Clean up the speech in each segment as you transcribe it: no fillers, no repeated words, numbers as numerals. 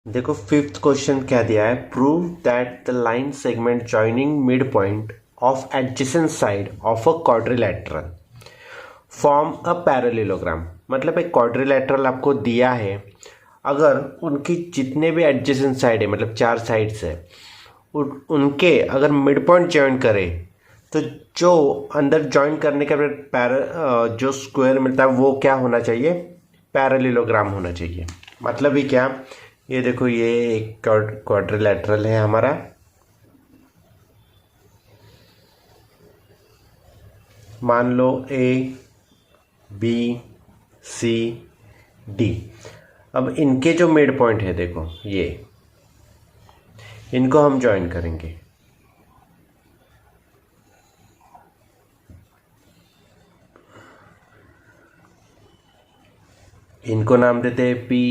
देखो fifth question क्या दिया है, prove that the line segment joining mid point of adjacent side of a quadrilateral form a parallelogram. मतलब एक quadrilateral आपको दिया है, अगर उनकी जितने भी एडजेसेंट साइड है, मतलब चार साइड्स है, उनके अगर मिड पॉइंट ज्वाइन करे तो जो अंदर ज्वाइन करने के बाद जो स्क्वायर मिलता है वो क्या होना चाहिए, पैरेललोग्राम होना चाहिए। मतलब ही क्या, ये देखो ये एक क्वाड्रिलेटरल है हमारा, मान लो ए बी सी डी। अब इनके जो मिड पॉइंट है देखो ये, इनको हम ज्वाइन करेंगे। इनको नाम देते हैं पी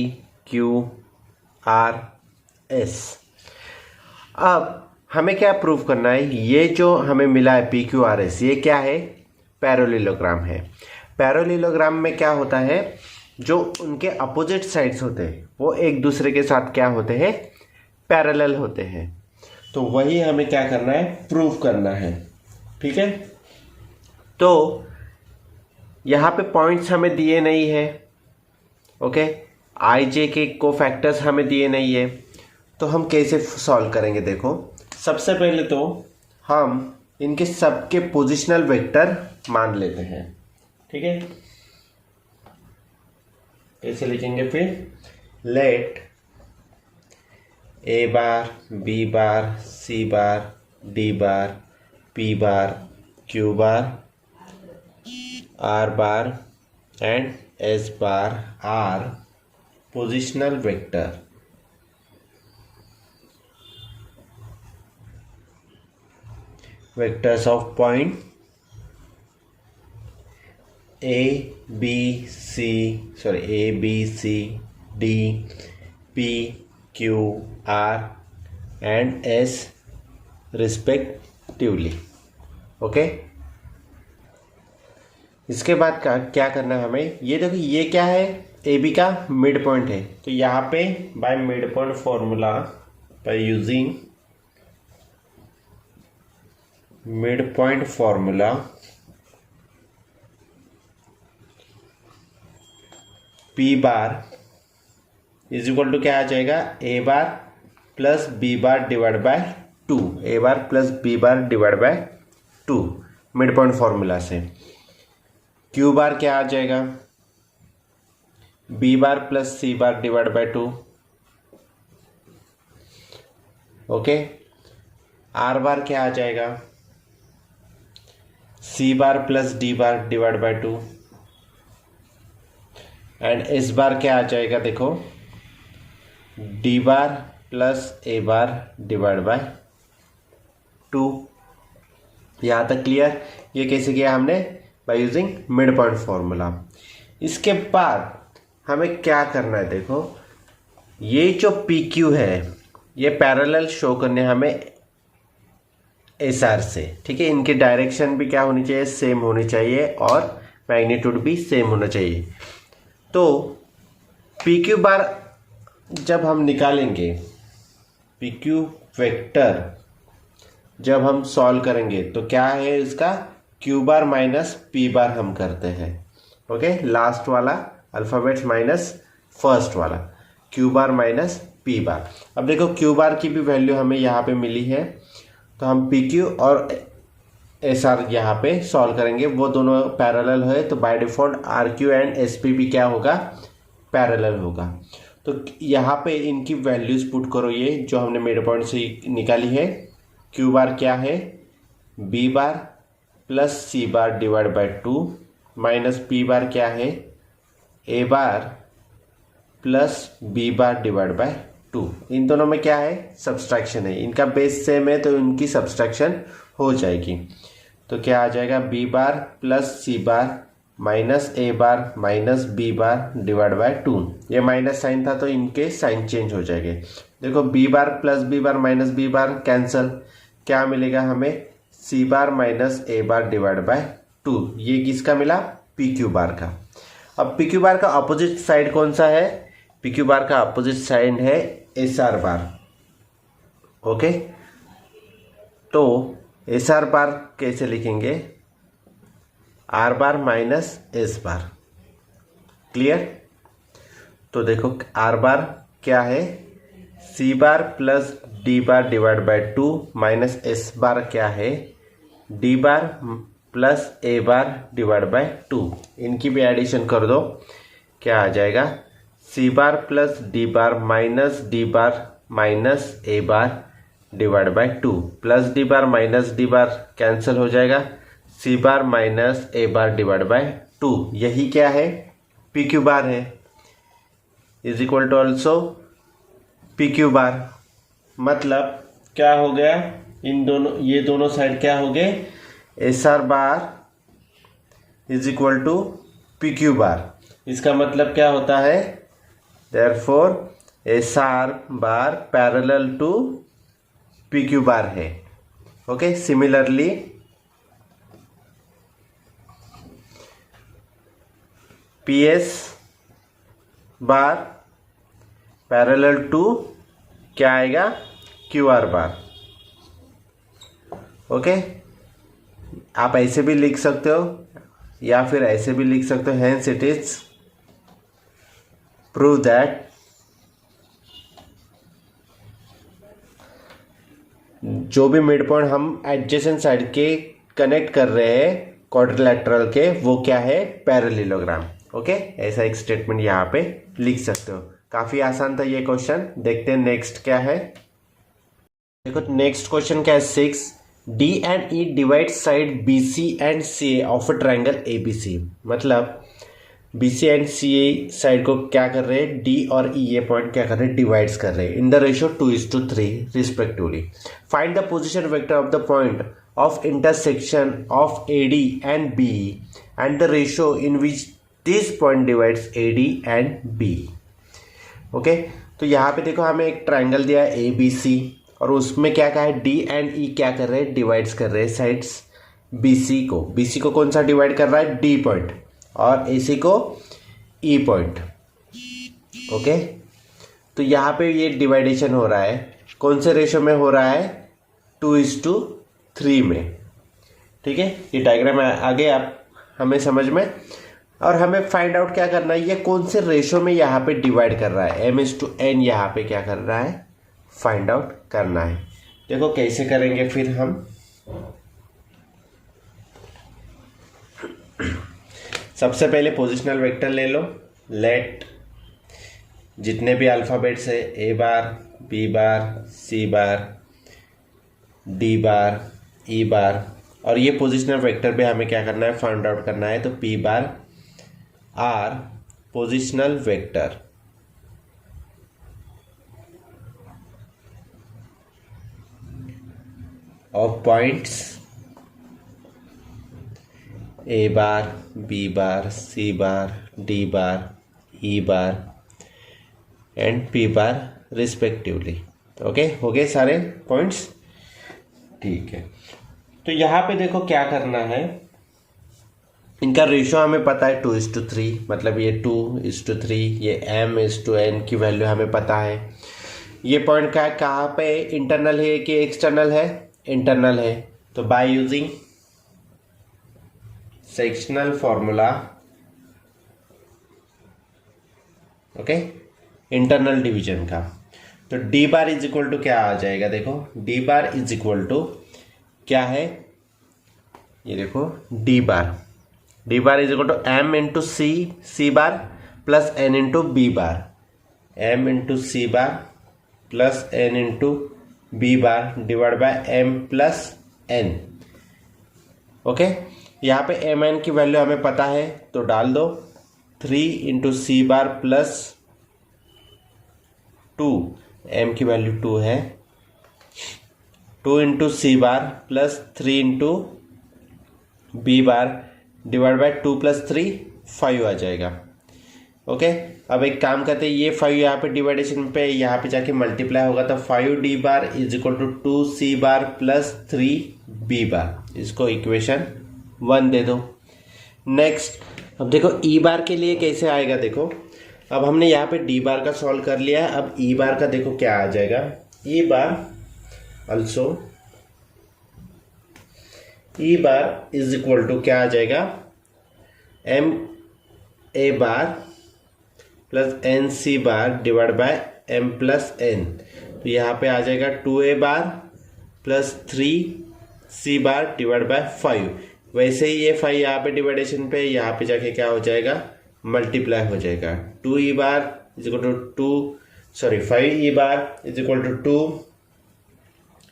क्यू आर एस। अब हमें क्या प्रूव करना है, ये जो हमें मिला है पी क्यू आर एस, ये क्या है, पैरेललोग्राम है। पैरेललोग्राम में क्या होता है, जो उनके अपोजिट साइड्स होते हैं वो एक दूसरे के साथ क्या होते हैं, पैरेलल होते हैं। तो वही हमें क्या करना है, प्रूव करना है। ठीक है, तो यहाँ पे पॉइंट्स हमें दिए नहीं है, ओके, आई जे के कोफैक्टर्स हमें दिए नहीं है, तो हम कैसे सॉल्व करेंगे। देखो सबसे पहले तो हम इनके सबके पोजिशनल वेक्टर मान लेते हैं। ठीक है, कैसे लिखेंगे फिर, let A bar B bar C bar D bar P bar Q bar R bar and S bar are positional vector। Vectors of point A B C D P Q R and S respectively। Okay, इसके बाद का क्या करना है हमें, ये देखो ये क्या है, ए बी का मिड पॉइंट है, तो यहाँ पे by mid point formula, by using mid point formula, P bar is equal to क्या आ जाएगा, A bar plus B bar divide by two, A bar plus B bar divide by two mid point formula से। Q bar क्या आ जाएगा, B bar plus C bar divide by two. Okay, R bar क्या आ जाएगा, C bar plus D bar divide by two. And S bar क्या आ जाएगा, देखो D bar plus A bar divide by two. यहां तक क्लियर। ये कैसे किया हमने, by using mid point formula. इसके बाद हमें क्या करना है, देखो ये जो पी क्यू है ये पैरेलल शो करने हमें एस आर से। ठीक है, इनकी डायरेक्शन भी क्या होनी चाहिए, सेम होनी चाहिए, और मैग्नीट्यूड भी सेम होना चाहिए। तो पी क्यू बार जब हम निकालेंगे, पी क्यू वेक्टर जब हम सॉल्व करेंगे तो क्या है इसका, क्यू बार माइनस पी बार हम करते हैं। ओके, लास्ट वाला अल्फाबेट्स माइनस फर्स्ट वाला, क्यू बार माइनस पी बार। अब देखो क्यू बार की भी वैल्यू हमें यहाँ पे मिली है, तो हम पी क्यू और एस आर यहाँ पे सॉल्व करेंगे, वो दोनों पैरेलल है, तो by default R Q and S P भी क्या होगा, पैरेलल होगा। तो यहाँ पे इनकी वैल्यूज पुट करो, ये जो हमने मिड पॉइंट से निकाली है। क्यू बार क्या है, B bar plus C bar divide by two, minus P bar क्या है, A bar plus B bar divide by two. इन दोनों में क्या है, सब्सट्रैक्शन है, इनका बेस सेम है तो इनकी सब्सट्रैक्शन हो जाएगी। तो क्या आ जाएगा, B bar plus C bar minus A bar minus B bar divide by two. ये माइनस साइन था तो इनके साइन चेंज हो जाएंगे। देखो B bar plus B bar minus B bar cancel, क्या मिलेगा हमें, C bar minus A bar divide by two. ये किसका मिला, पी क्यू बार का। अब पी क्यू बार का अपोजिट साइड कौन सा है, पी क्यू बार का अपोजिट साइड है एस आर बार। ओके, तो एस आर बार कैसे लिखेंगे? R bar minus S bar. Clear? तो देखो आर बार क्या है? C bar plus D bar divide by 2 minus S bar क्या है? D bar plus A bar divide by 2। इनकी भी एडिशन कर दो, क्या आ जाएगा? C bar plus D bar minus D bar minus A bar divide by 2 plus D bar minus D bar cancel हो जाएगा, C bar minus A bar divide by 2। यही क्या है? पी क्यू बार है, is equal to also P Q bar. मतलब क्या हो गया? इन दोनों, ये दोनों साइड क्या हो गए? S R bar is equal to P Q bar. इसका मतलब क्या होता है? Therefore S R bar parallel to P Q bar है। Okay, similarly P S bar parallel to क्या आएगा? Q R bar. ओके, आप ऐसे भी लिख सकते हो या फिर ऐसे भी लिख सकते हो। Hence it is prove that जो भी मिड पॉइंट हम एडजेसेंट साइड के कनेक्ट कर रहे हैं क्वाड्रिलैटरल के, वो क्या है? पैरेललोग्राम। ओके, ऐसा एक स्टेटमेंट यहाँ पे लिख सकते हो। काफी आसान था ये क्वेश्चन। देखते हैं नेक्स्ट क्या है। देखो नेक्स्ट क्वेश्चन क्या है? 6 D and E divide side B C and C A of a triangle A B C. मतलब B C and C A side को क्या कर रहे हैं? डी और ई, ये पॉइंट क्या कर रहे हैं? डिवाइड्स कर रहे हैं in the ratio 2:3 respectively. Find the position vector of the point of intersection of A D and B and the ratio in which this point divides A D and B. Okay, तो यहाँ पे देखो हमें एक triangle दिया है A B सी, और उसमें क्या कहा है? डी एंड ई क्या कर रहे हैं? डिवाइड्स कर रहे हैं साइड्स बी सी को। बी सी को कौन सा डिवाइड कर रहा है? डी पॉइंट, और ए सी को ई पॉइंट। ओके, तो यहाँ पे ये डिवाइडेशन हो रहा है, कौन से रेशो में हो रहा है? 2:3 में। ठीक है, ये डायग्राम आ गया आप हमें समझ में। और हमें फाइंड आउट क्या करना है? ये कौन से रेशो में यहाँ पे डिवाइड कर रहा है? m/n यहाँ पे क्या कर रहा है? फाइंड आउट करना है। देखो कैसे करेंगे फिर हम। सबसे पहले पोजिशनल वेक्टर ले लो। लेट जितने भी अल्फ़ाबेट्स है A bar, B bar, C bar, D bar, E बार, और ये पोजिशनल वेक्टर भी हमें क्या करना है? फाइंड आउट करना है। तो P bar are positional vector of points A bar, B bar, C bar, D bar, E bar and P bar respectively. Okay, हो गए सारे पॉइंट्स? ठीक है, तो यहाँ पे देखो क्या करना है। इनका रेशियो हमें पता है 2:3, मतलब ये 2:3, ये m/n की वैल्यू हमें पता है। ये पॉइंट का कहाँ पे इंटरनल है कि एक्सटर्नल है? इंटरनल है। तो by using sectional formula, okay, internal division का, तो D bar is equal to क्या आ जाएगा? देखो D bar is equal to क्या है? ये देखो D bar is equal to m into C bar plus n into B bar, m into C bar plus n into B bar divide by m plus n। Okay, यहाँ पे m n की value हमें पता है तो डाल दो। 3 into C bar plus 2, m की वैल्यू 2 है, 2 into C bar plus 3 into B bar divide by 2 plus 3 5 आ जाएगा। ओके, अब एक काम करते हैं, ये 5 यहाँ पे डिवाइडेशन पे यहाँ पे जाके मल्टीप्लाई होगा, तो 5 D bar is equal to 2 C bar plus 3 B bar. इसको इक्वेशन 1 दे दो। नेक्स्ट अब देखो ई बार के लिए कैसे आएगा। देखो अब हमने यहाँ पे डी बार का सॉल्व कर लिया है। अब ई बार का देखो क्या आ जाएगा। E bar also E bar is equal to क्या आ जाएगा, M A bar plus N C bar divide by M plus N. तो यहाँ पे आ जाएगा 2a bar plus 3c bar divide by 5। वैसे ही ये 5 यहाँ पे डिवाइडेशन पे, यहाँ पे जाके क्या हो जाएगा, मल्टीप्लाई हो जाएगा। 2e bar is equal to 5e bar is equal to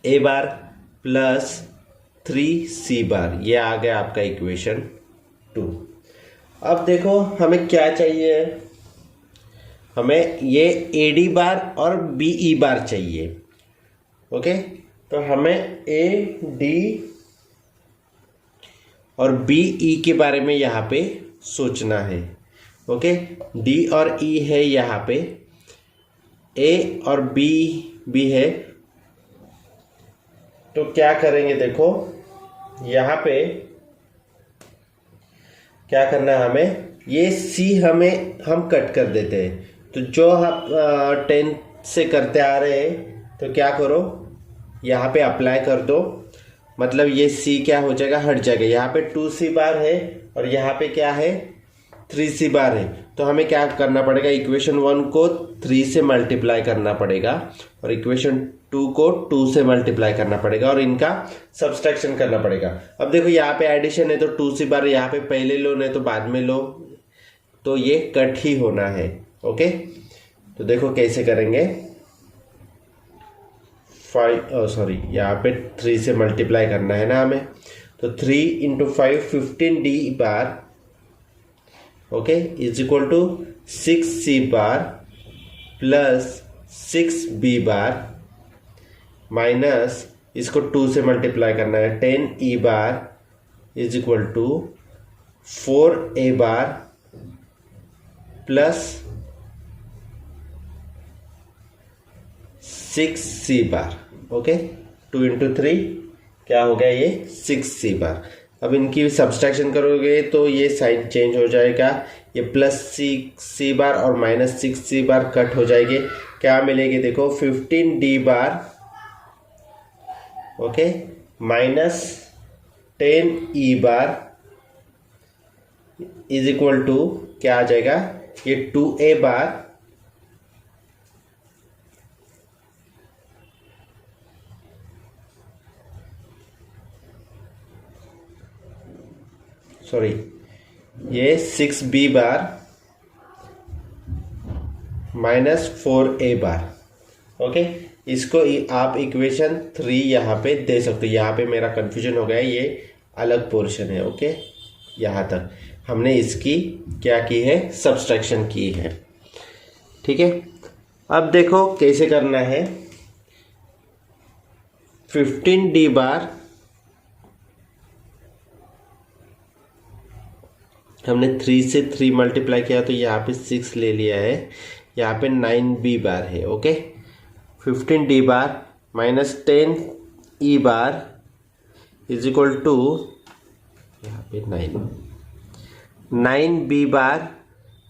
2a bar plus 3c bar. ये आ गया आपका इक्वेशन 2। अब देखो हमें क्या चाहिए, हमें ये AD बार और BE बार चाहिए। ओके, तो हमें AD और BE के बारे में यहाँ पे सोचना है। ओके, D और E है यहाँ पे, A और B भी है। तो क्या करेंगे, देखो यहाँ पे क्या करना है हमें, ये C हम कट कर देते हैं। तो जो हम 10 से करते आ रहे हैं, तो क्या करो यहाँ पे अप्लाई कर दो, मतलब ये C क्या हो जाएगा, हट जाएगा। यहाँ पे 2c बार है और यहाँ पे क्या है, 3c बार है। तो हमें क्या करना पड़ेगा, इक्वेशन 1 को 3 से मल्टीप्लाई करना पड़ेगा और इक्वेशन 2 को 2 से मल्टीप्लाई करना पड़ेगा और इनका सब्सट्रैक्शन करना पड़ेगा। अब देखो यहाँ पे एडिशन है तो 2c बार यहाँ पे पहले लो, नहीं तो बाद में लो, तो ये कट ही होना है। ओके, तो देखो कैसे करेंगे। यहाँ पे 3 से मल्टीप्लाई करना है ना हमें, तो 3 into 5 15d bar, okay, is equal to 6c bar plus 6b bar minus इसको 2 से मल्टीप्लाई करना है, 10e bar is equal to 4a bar plus 6c bar. Okay, 2 into 3 क्या हो गया, ये 6c बार। अब इनकी सब्सट्रैक्शन करोगे तो ये साइन चेंज हो जाएगा, ये प्लस 6c बार और माइनस 6c बार कट हो जाएंगे। क्या मिलेगी, देखो 15d bar, okay, minus 10e bar is equal to क्या आ जाएगा, ये 2a बार ये 6b बार माइनस 4a बार। ओके, इसको आप इक्वेशन 3 यहाँ पे दे सकते हो। यहाँ पे मेरा कंफ्यूजन हो गया, ये अलग पोर्शन है। ओके, यहाँ तक हमने इसकी क्या की है, सब्सट्रैक्शन की है। ठीक है, अब देखो कैसे करना है। 15d बार हमने 3 से 3 मल्टीप्लाई किया तो यहाँ पे 6 ले लिया है, यहाँ पे 9b बार है। Okay, 15d bar minus 10e bar is equal to यहाँ पे 9b बार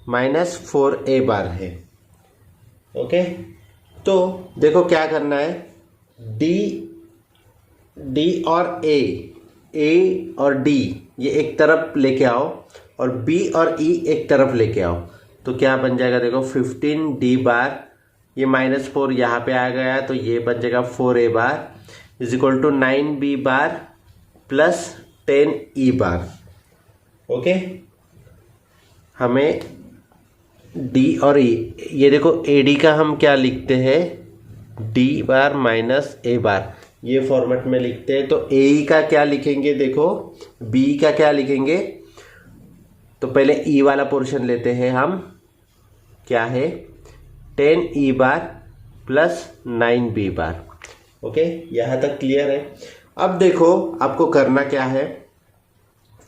माइनस 4a बार है। ओके, तो देखो क्या करना है, d और a और d ये एक तरफ लेके आओ और b और e एक तरफ लेके आओ, तो क्या बन जाएगा, देखो 15d बार, ये माइनस 4 यहाँ पे आ गया तो ये बन जाएगा 4a bar is equal to 9b bar plus 10e bar. Okay, हमें d और e, ये देखो ad का हम क्या लिखते हैं, d बार माइनस a बार, ये फॉर्मेट में लिखते हैं। तो a का क्या लिखेंगे, देखो b का क्या लिखेंगे, तो पहले e वाला पोर्शन लेते हैं हम, क्या है 10e बार प्लस 9b बार। ओके, यहाँ तक क्लियर है। अब देखो आपको करना क्या है,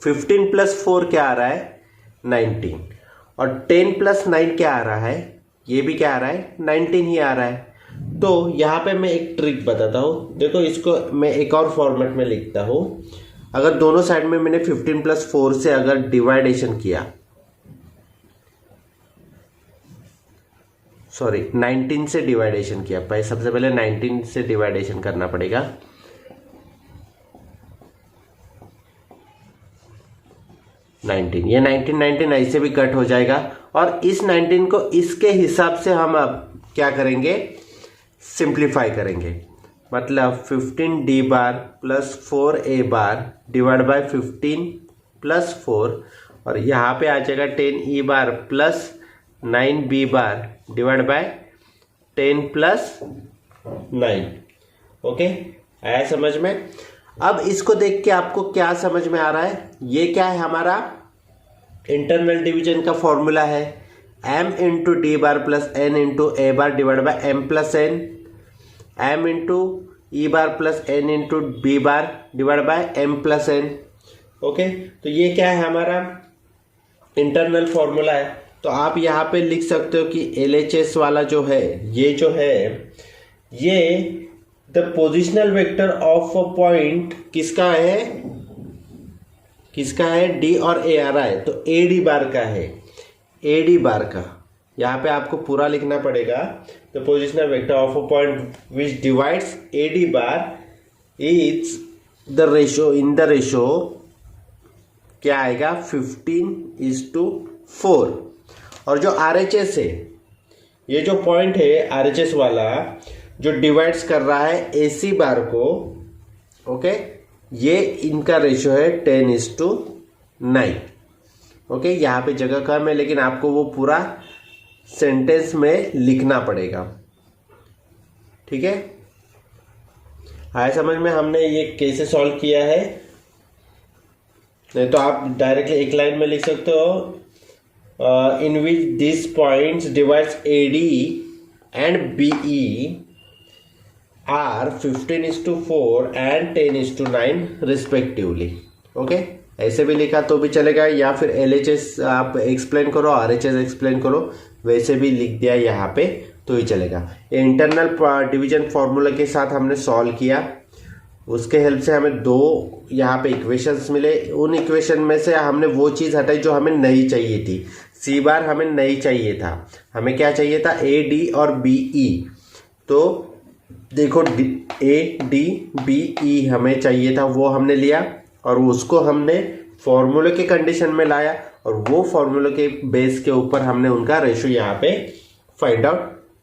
15 प्लस 4 क्या आ रहा है, 19, और 10 प्लस 9 क्या आ रहा है, ये भी क्या आ रहा है, 19 ही आ रहा है। तो यहाँ पे मैं एक ट्रिक बताता हूँ, देखो इसको मैं एक और फॉर्मेट में लिखता हूँ। अगर दोनों साइड में मैंने 15 प्लस 4 से अगर डिवाइडेशन किया, सॉरी 19 से डिवाइडेशन किया, पहले सबसे पहले 19 से डिवाइडेशन करना पड़ेगा। 19, ये 19 ऐसे भी कट हो जाएगा और इस 19 को इसके हिसाब से हम अब क्या करेंगे, सिंप्लीफाई करेंगे। मतलब 15d बार प्लस 4a बार डिवाइड बाय 15 प्लस 4 और यहाँ पे आ जाएगा 10e बार प्लस 9b बार डिवाइड बाय 10 प्लस 9। ओके, आया समझ में? अब इसको देख के आपको क्या समझ में आ रहा है, ये क्या है, हमारा इंटरनल डिवीजन का फॉर्मूला है m into D bar plus n into A bar divide by m plus n, m into E bar plus n into B bar divide by m plus n। Okay, तो ये क्या है, हमारा internal formula है। तो आप यहाँ पे लिख सकते हो कि LHS वाला जो है, ये the positional vector of a point किसका है, डी और ए आ रहा है, तो ए डी बार का है, ए डी बार का। यहाँ पे आपको पूरा लिखना पड़ेगा, the positional vector of a point which divides A D bar is the ratio, in the ratio क्या आएगा, 15:4। और जो RHS है, ये जो पॉइंट है RHS वाला जो डिवाइड्स कर रहा है AC बार को, ओके, ये इनका रेशियो है 10:9। ओके, यहाँ पे जगह कम है लेकिन आपको वो पूरा सेंटेंस में लिखना पड़ेगा। ठीक है, आया समझ में? हमने ये कैसे सॉल्व किया है, नहीं तो आप डायरेक्टली एक लाइन में लिख सकते हो, in which this points divides AD and BE are 15:4 and 10:9 respectively. Okay, ऐसे भी लिखा तो भी चलेगा, या फिर LHS आप एक्सप्लेन करो, RHS एक्सप्लेन करो, वैसे भी लिख दिया यहाँ पे तो ही चलेगा। इंटरनल डिवीजन फॉर्मूला के साथ हमने सॉल्व किया, उसके हेल्प से हमें दो यहाँ पे इक्वेशंस मिले। उन इक्वेशन में से हमने वो चीज़ हटाई जो हमें नहीं चाहिए थी, C बार हमें नहीं चाहिए था, हमें क्या चाहिए था, AD और BE। तो देखो ADBE हमें चाहिए था, वो हमने लिया और उसको हमने फॉर्मूले के कंडीशन में लाया और वो फॉर्मूले के बेस के ऊपर हमने उनका रेशो यहाँ पे फाइंड आउट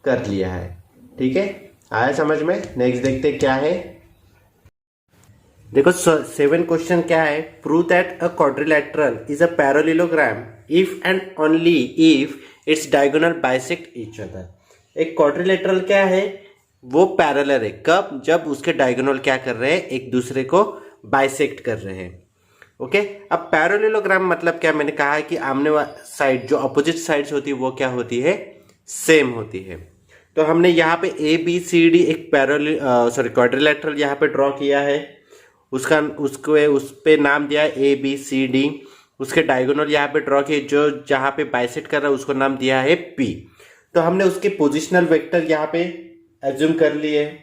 कर लिया है। ठीक है, आया समझ में? नेक्स्ट देखते क्या है। देखो 7 क्वेश्चन क्या है, prove that a quadrilateral is a parallelogram if and only if its diagonal bisect each other. एक क्वाड्रिलेटरल क्या है, वो पैरेलल है कब, जब उसके डायगोनल क्या कर रहे हैं, एक दूसरे को बाइसेक्ट कर रहे हैं। ओके, अब पैरेललोग्राम मतलब क्या, मैंने कहा है कि आमने साइड जो अपोजिट साइड्स होती है वो क्या होती है, सेम होती है। तो हमने यहाँ पे ABCD एक क्वाड्रिलेटरल यहाँ पे ड्रॉ किया है, उस पे नाम दिया है ABCD। उसके डायगोनल यहाँ पे ड्रॉ किए, जो जहाँ पे बाइसेक्ट कर रहा है उसको नाम दिया है P। तो हमने उसके पोजिशनल वेक्टर यहाँ पे एज्यूम कर लिए।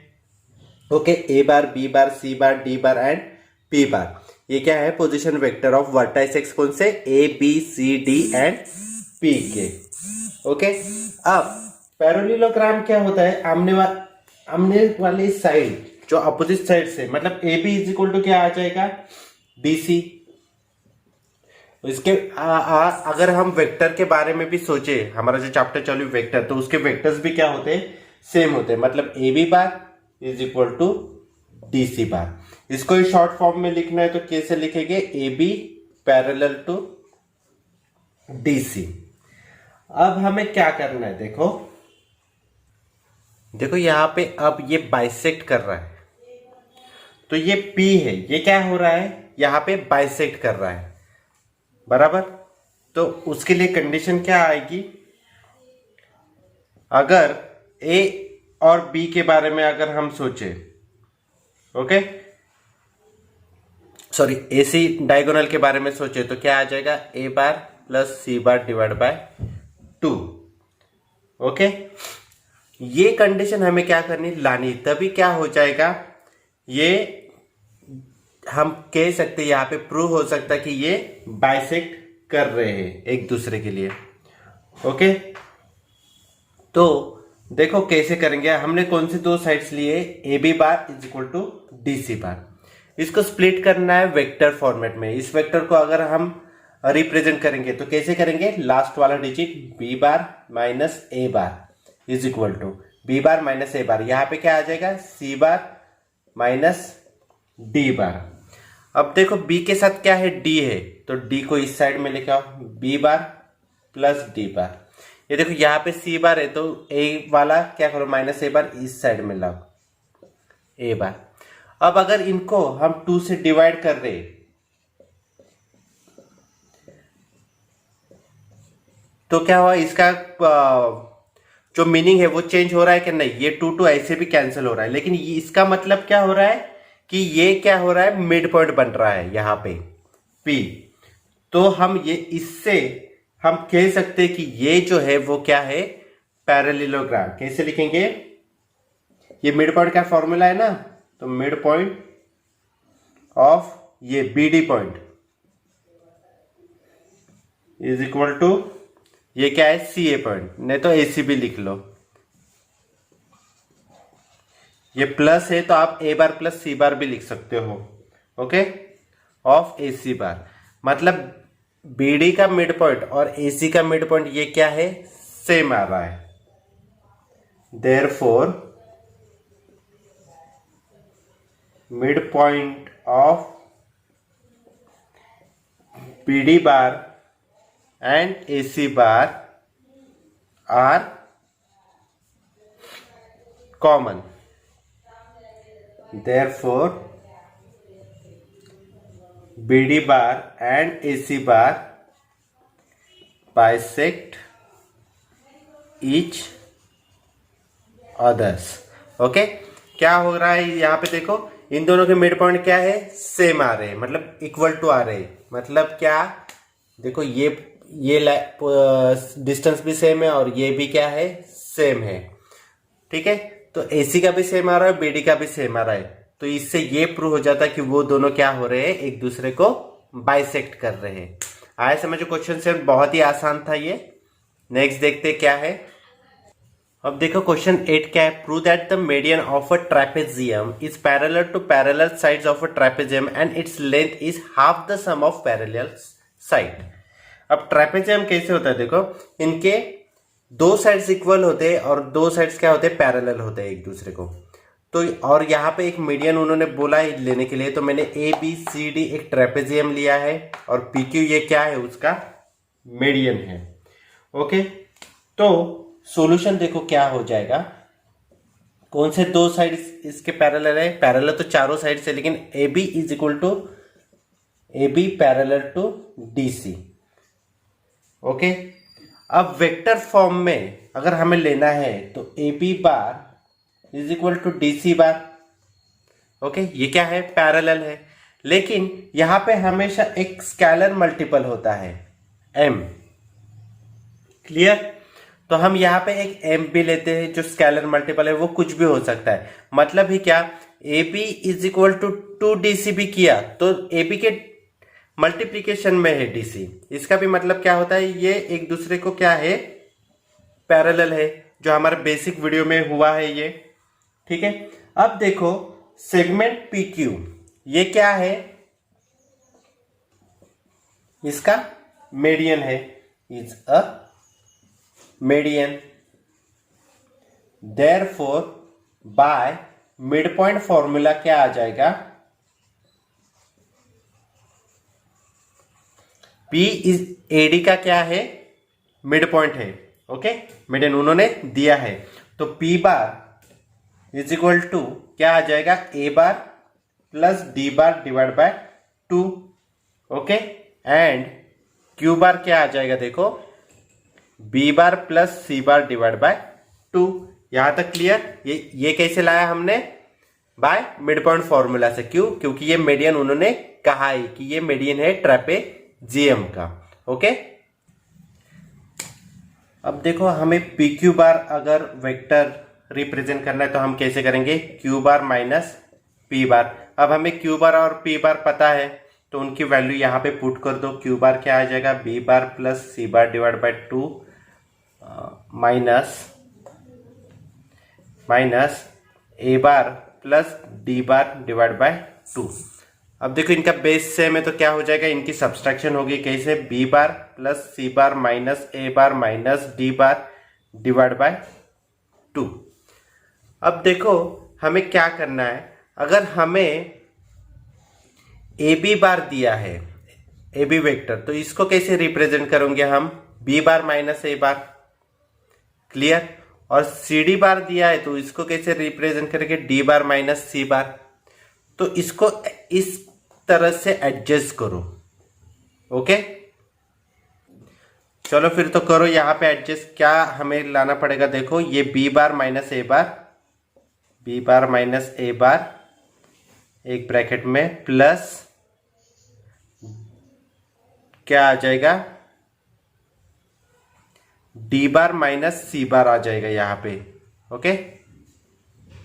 Okay, A bar, B bar, C bar, D bar and P बार, ये क्या है, पोजीशन वेक्टर ऑफ वर्टाइसेस कौन से, ABCD एंड P के। ओके, अब पैरेललोग्राम क्या होता है, आमने वाली साइड जो अपोजिट साइड से, मतलब AB इज इक्वल टू क्या आ जाएगा, BC। इसके अगर हम वेक्टर के बारे में भी सोचे, हमारा जो चैप्टर चालू वेक्टर, तो उसके वेक्टर्स भी क्या होते हैं, सेम होते हैं। मतलब AB bar is equal to DC bar. इसको शॉर्ट फॉर्म में लिखना है तो कैसे लिखेंगे, AB पैरेलल टू DC। अब हमें क्या करना है, देखो यहां पे अब ये बाइसेक्ट कर रहा है, तो ये P है, ये क्या हो रहा है, यहां पे बाइसेक्ट कर रहा है, बराबर। तो उसके लिए कंडीशन क्या आएगी, अगर A और B के बारे में अगर हम सोचे, ओके, सॉरी AC डायगोनल के बारे में सोचे, तो क्या आ जाएगा, A bar plus C bar divide by 2। Okay, ये कंडीशन हमें क्या करनी, लानी, तभी क्या हो जाएगा, ये हम कह सकते हैं, यहां पे प्रूव हो सकता है कि ये बाइसेक्ट कर रहे हैं एक दूसरे के लिए। ओके, तो देखो कैसे करेंगे, हमने कौन सी दो साइड्स लिए, A B bar is equal to D C bar. इसको स्प्लिट करना है वेक्टर फॉर्मेट में। इस वेक्टर को अगर हम रिप्रेजेंट करेंगे तो कैसे करेंगे, लास्ट वाला digit B bar minus A bar is equal to B bar minus A bar, यहां पे क्या आ जाएगा, सी बार माइनस डी बार। अब देखो बी के साथ क्या है, डी है, तो डी को इस साइड में लेके आओ, B bar plus D bar. ये देखो यहाँ पे सी बार है तो ए वाला क्या करो, माइनस ए बार इस साइड में लाओ, ए बार। अब अगर इनको हम 2 से डिवाइड कर रहे तो क्या हुआ, इसका जो मीनिंग है वो चेंज हो रहा है कि नहीं, ये 2 ऐसे भी कैंसिल हो रहा है, लेकिन इसका मतलब क्या हो रहा है कि ये क्या हो रहा है, मिड पॉइंट बन रहा है यहाँ पे P। तो हम ये इससे हम कह सकते हैं कि ये जो है वो क्या है, पैरेललोग्राम। कैसे लिखेंगे, ये मिड पॉइंट का फॉर्मूला है ना, तो मिड पॉइंट ऑफ ये BD point is equal to ये क्या है, CA पॉइंट, नहीं तो AC भी लिख लो। ये प्लस है तो आप A बार प्लस C बार भी लिख सकते हो, ओके, ऑफ AC बार। मतलब BD का मिड पॉइंट और AC का मिड पॉइंट ये क्या है, सेम आ रहा है। Therefore mid point of BD bar and AC bar are common. Therefore, BD bar and AC bar bisect each others. Okay? क्या हो रहा है यहाँ पे देखो, इन दोनों के मिड पॉइंट क्या है, सेम आ रहे हैं, मतलब इक्वल टू आ रहे हैं। मतलब क्या, देखो ये डिस्टेंस भी सेम है और ये भी क्या है, सेम है, ठीक है। तो AC का भी सेम आ रहा है, BD का भी सेम आ रहा है, तो इससे ये प्रूव हो जाता है कि वो दोनों क्या हो रहे हैं, एक दूसरे को बाइसेक्ट कर रहे हैं। आए समझो, क्वेश्चन से बहुत ही आसान था ये। नेक्स्ट देखते क्या है। अब देखो क्वेश्चन 8 क्या है, prove that the median of a trapezium is parallel to parallel sides of a trapezium and its length is half the sum of parallel side. अब ट्रेपेजियम कैसे होता है, देखो इनके दो साइड्स इक्वल होते हैं और दो साइड्स क्या होते हैं, पैरेलल होते हैं एक दूसरे को। तो और यहाँ पे एक मीडियन उन्होंने बोला है लेने के लिए, तो मैंने ABCD एक ट्रेपेजियम लिया है और PQ ये क्या है, उसका मीडियन है, ओके। तो सॉल्यूशन देखो क्या हो जाएगा, कौन से दो साइड इसके पैरेलल है, पैरेलल तो चारों साइड से, लेकिन AB is equal to AB parallel to DC, okay. अब वेक्टर फॉर्म में अगर हमें लेना है तो AB bar is equal to DC bar, okay. ये क्या है, पैरेलल है, लेकिन यहां पे हमेशा एक स्केलर मल्टीपल होता है, M, क्लियर। तो हम यहां पे एक M भी लेते हैं जो स्केलर मल्टीपल है, वो कुछ भी हो सकता है। मतलब ही क्या, AB is equal to 2DC भी किया तो AB के मल्टीप्लीकेशन में है DC, इसका भी मतलब क्या होता है, ये एक दूसरे को क्या है, पैरेलल है, जो हमारे बेसिक वीडियो में हुआ है ये, ठीक है। अब देखो सेगमेंट PQ ये क्या है, इसका मीडियन है, is a median. Therefore by mid point formula क्या आ जाएगा, P इज AD का क्या है, मिड पॉइंट है, ओके, मीडियन उन्होंने दिया है। तो P bar is equal to क्या आ जाएगा, A bar plus D bar divide by 2, okay. And Q bar क्या आ जाएगा, देखो B bar plus C bar divide by 2। यहां तक क्लियर। ये कैसे लाया हमने, बाय मिड पॉइंट फॉर्मूला से। क्यों, क्योंकि ये मीडियन उन्होंने कहा है कि ये मीडियन है ट्रेपेजियम का, ओके। अब देखो हमें PQ बार अगर वेक्टर रिप्रेजेंट करना है तो हम कैसे करेंगे, Q बार माइनस P बार। अब हमें Q बार और P बार पता है तो उनकी वैल्यू यहां पे पुट कर दो। Q बार क्या आ जाएगा, B bar plus C bar divide by 2 minus minus A bar plus D bar divide by 2। अब देखो इनका बेस सेम है तो क्या हो जाएगा, इनकी सब्सट्रैक्शन होगी कैसे, B bar plus C bar minus A bar minus D bar divide by 2। अब देखो हमें क्या करना है, अगर हमें ए बी बार दिया है, ए बी वेक्टर, तो इसको कैसे रिप्रेजेंट करेंगे हम, B bar minus A bar, clear. और सी डी बार दिया है तो इसको कैसे रिप्रेजेंट करेंगे, डी बार माइनस सी बार। तो इसको इस तरह से एडजस्ट करो, ओके। चलो फिर तो करो यहां पे एडजस्ट। क्या हमें लाना पड़ेगा, देखो ये B bar minus A bar, B bar minus A बार एक ब्रैकेट में प्लस क्या आ जाएगा, डी बार माइनस सी बार आ जाएगा यहां पे, ओके।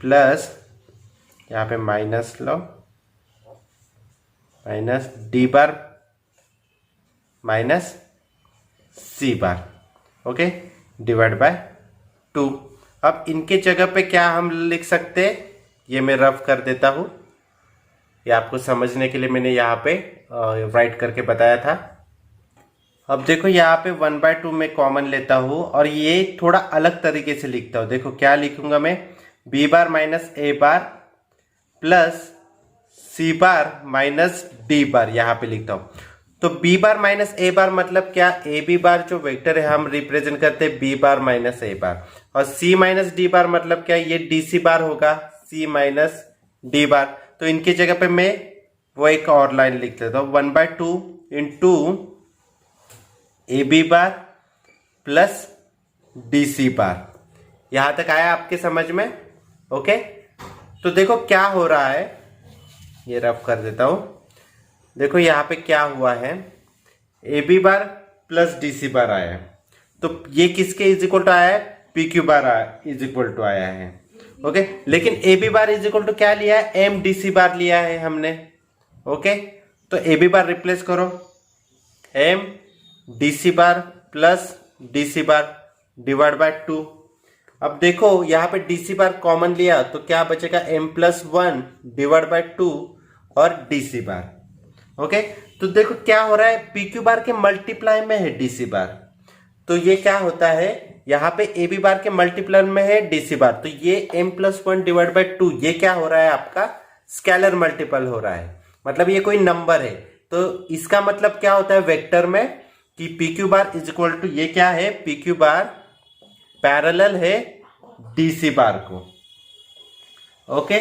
प्लस यहां पे माइनस लो, minus D bar minus C bar, okay, divide by 2। अब इनके जगह पे क्या हम लिख सकते हैं, ये मैं रफ कर देता हूं, ये आपको समझने के लिए मैंने यहाँ पे राइट करके बताया था। अब देखो यहाँ पे 1/2 में कॉमन लेता हूं और ये थोड़ा अलग तरीके से लिखता हूं। देखो क्या लिखूंगा मैं, B bar minus A bar plus C bar minus D बार यहाँ पे लिखता हूं। तो बी बार माइनस ए बार मतलब क्या, ए बी बार जो वेक्टर है हम रिप्रेजेंट करते हैं बी बार माइनस ए बार, और सी माइनस डी बार मतलब क्या, ये डी सी बार होगा, सी माइनस डी बार। तो इनकी जगह पे मैं वो एक और लाइन लिख देता हूं, 1/2 into A B bar plus D C bar. यहां तक आया आपके समझ में, ओके। तो देखो क्या हो रहा है, ये रफ कर देता हूं। देखो यहां पे क्या हुआ है, A B bar plus D C bar आया है, तो ये किसके इज इक्वल टू आया है, P Q bar is equal to आया है, ओके। लेकिन A B bar is equal to क्या लिया है, एम डी सी बार लिया है हमने, ओके। तो ए बी बार रिप्लेस करो, M D C bar plus D C bar divide by 2। अब देखो यहां पे डी सी बार कॉमन लिया तो क्या बचेगा, एम प्लस 1 डिवाइड बाय 2 और डी सी बार, ओके। तो देखो क्या हो रहा है, पी क्यू बार के मल्टीप्लाई में है डी सी बार, तो ये क्या होता है, यहां पे ए बी बार के मल्टीप्लाई में है डी सी बार, तो ये एम प्लस 1 डिवाइड बाय 2 ये क्या हो रहा है, आपका स्केलर मल्टीपल हो रहा है, मतलब ये कोई नंबर है। तो इसका मतलब क्या होता है वेक्टर में कि P Q bar is equal to, ये क्या है, पी क्यू बार पैरेलल है डी सी बार को, ओके।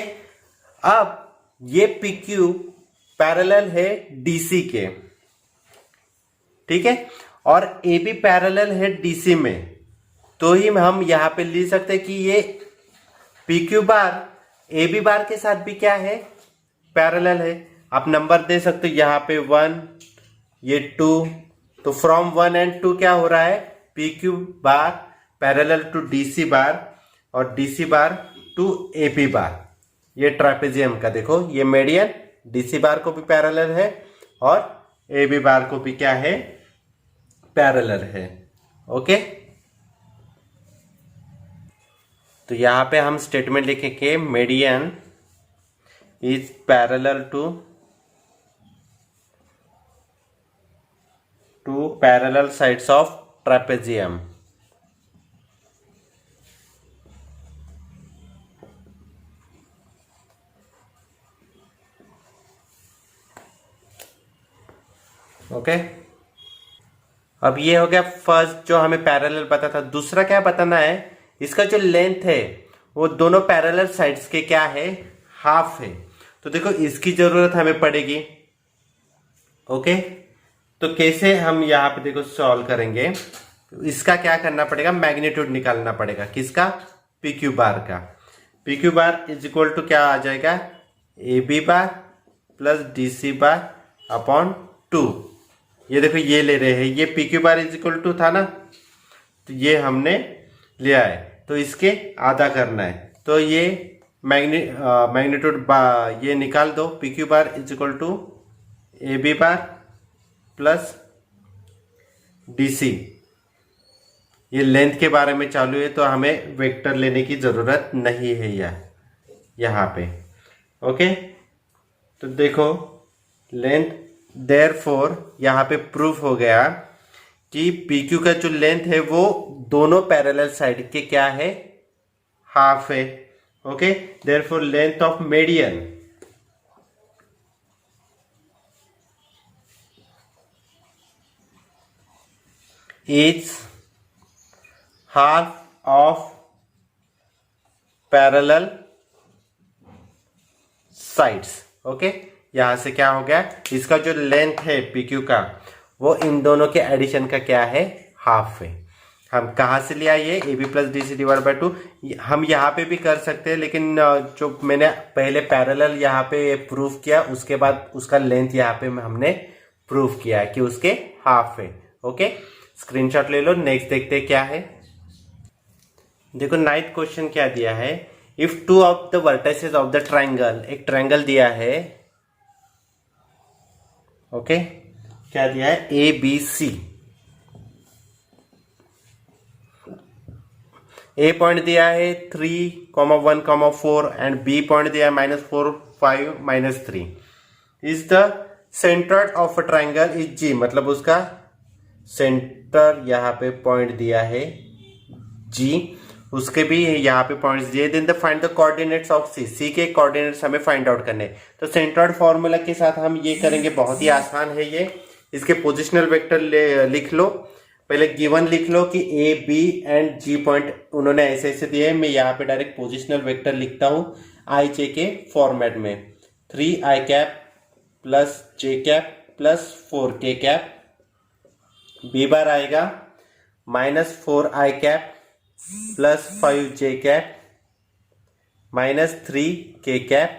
अब ये पी क्यू पैरेलल है डी सी के, ठीक है, और ए बी पैरेलल है डी सी में, तो ही हम यहां पे लिख सकते हैं कि ये P Q bar A B bar के साथ भी क्या है, पैरेलल है। आप नंबर दे सकते हो यहां पे 1, ये 2, तो फ्रॉम 1 एंड 2 क्या हो रहा है, P Q bar parallel to D C bar और D C bar to A B bar. ये ट्रापेजियम का देखो, ये मेडियन डी सी बार को भी पैरेलल है और ए बी बार को भी क्या है, पैरेलल है, ओके। तो यहां पे हम स्टेटमेंट लिखेंगे, median is parallel to parallel sides of trapezium, okay. अब ये हो गया फर्स्ट जो हमें पैरेलल पता था। दूसरा क्या बताना है, इसका जो लेंथ है वो दोनों पैरेलल साइड्स के क्या है, हाफ है। तो देखो इसकी जरूरत हमें पड़ेगी, ओके। तो कैसे हम यहाँ पे देखो सॉल्व करेंगे, इसका क्या करना पड़ेगा, मैग्नीट्यूड निकालना पड़ेगा, किसका, पी क्यू बार का। P Q bar is equal to क्या आ जाएगा, A B bar plus D C bar upon 2। ये देखो ये ले रहे हैं, ये P Q bar is equal to था ना, तो ये हमने लिया है, तो इसके आधा करना है। तो ये मैग्नीट्यूड ये निकाल दो, P Q bar is equal to A B bar plus D C ये लेंथ के बारे में चालू है तो हमें वेक्टर लेने की ज़रूरत नहीं है यहाँ पे। ओके, तो देखो लेंथ, देयरफॉर यहाँ पे प्रूफ हो गया कि पी क्यू का जो लेंथ है वो दोनों पैरेलल साइड के क्या है, हाफ है। Okay, therefore length of median is half of parallel sides. Okay, यहां से क्या हो गया, इसका जो लेंथ है पी क्यू का वो इन दोनों के एडिशन का क्या है, हाफ है। हम कहाँ से लिया ये, A B plus D C divide by 2। हम यहाँ पे भी कर सकते हैं, लेकिन जो मैंने पहले पैरेलल यहाँ पे प्रूफ किया उसके बाद उसका लेंथ यहाँ पे हमने प्रूफ किया कि उसके हाफ है। ओके, स्क्रीनशॉट ले लो। नेक्स्ट देखते हैं क्या है। देखो नाइन्थ क्वेश्चन क्या दिया है, if two of the vertices of the triangle, एक ट्राइंगल दिया है। ओके, क्या दिया है, A B C. A point दिया है 3,1,4 एंड बी पॉइंट दिया है -4, 5, -3। Is the centre of a triangle is G, मतलब उसका सेंटर यहाँ पे पॉइंट दिया है जी, उसके भी यहाँ पे पॉइंट्स दिए। Then the find the coordinates of C, C के कोऑर्डिनेट्स हमें फाइंड आउट करने। तो सेंटर्ड फॉर्मूला के साथ हम ये करेंगे, बहुत ही आसान है ये। इसके पोजिशनल वेक्टर लिख लो। पहले गिवन लिख लो कि A B and G point उन्होंने ऐसे ऐसे दिए हैं। मैं यहाँ पे डायरेक्ट पोजिशनल वेक्टर लिखता हूँ आई जे के फॉर्मेट में। 3i cap plus j cap plus 4k cap, B bar आएगा -4i cap plus 5j cap -3k cap,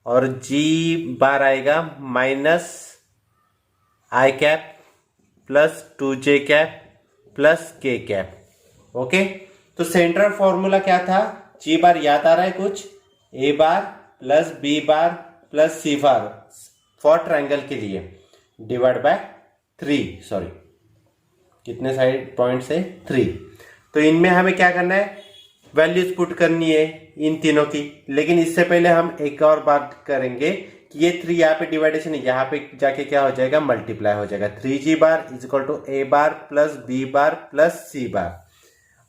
और जी बार आएगा -i cap plus 2j cap plus k cap. Okay, तो central formula क्या था, जी बार याद आ रहा है कुछ, A bar plus B bar plus C bar for triangle के लिए डिवाइड बाय 3, सॉरी कितने साइड पॉइंट्स है, 3। तो इनमें हमें क्या करना है, वैल्यूज पुट करनी है इन तीनों की। लेकिन इससे पहले हम एक और बात करेंगे कि ये 3 यहाँ पे डिवाइडेशन है, यहाँ पे जाके क्या हो जाएगा, मल्टीप्लाई हो जाएगा। 3g bar is equal to A bar plus B bar plus C bar.